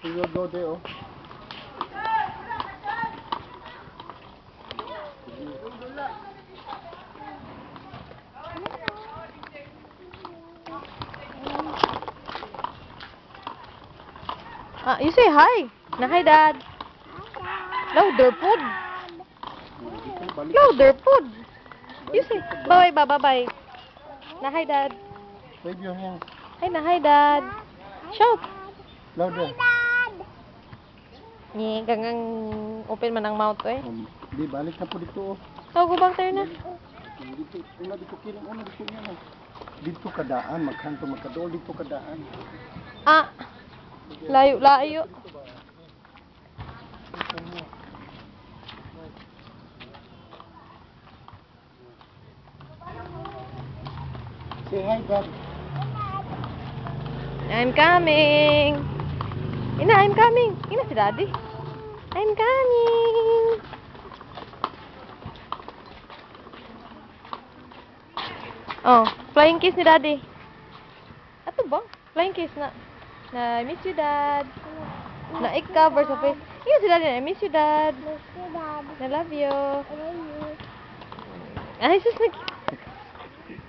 You go there, oh. You say hi. Na hi, Dad. Louder, pod. Louder, pod. You say bye-bye, bye-bye. Na hi, Dad. Wave your hand. Hi na hi, Dad. Shout. Louder. Ni gangang open man ang mouth eh. Di, balik na po dito, oh. Oh, go back there na. Dito, dito kiling, dito niya na. Dito kadaan, magkanto, magkadool, dito kadaan. Ah. Layo. Say hi, Dad. I'm coming. Ina, I'm coming. Ina si Daddy. I'm coming. Oh, flying kiss ni Daddy. Ato ba? Flying kiss na. I miss you, Dad. Na i-cover sa face. Ina si Daddy na, I miss you, Dad. I love you. Ay, sus,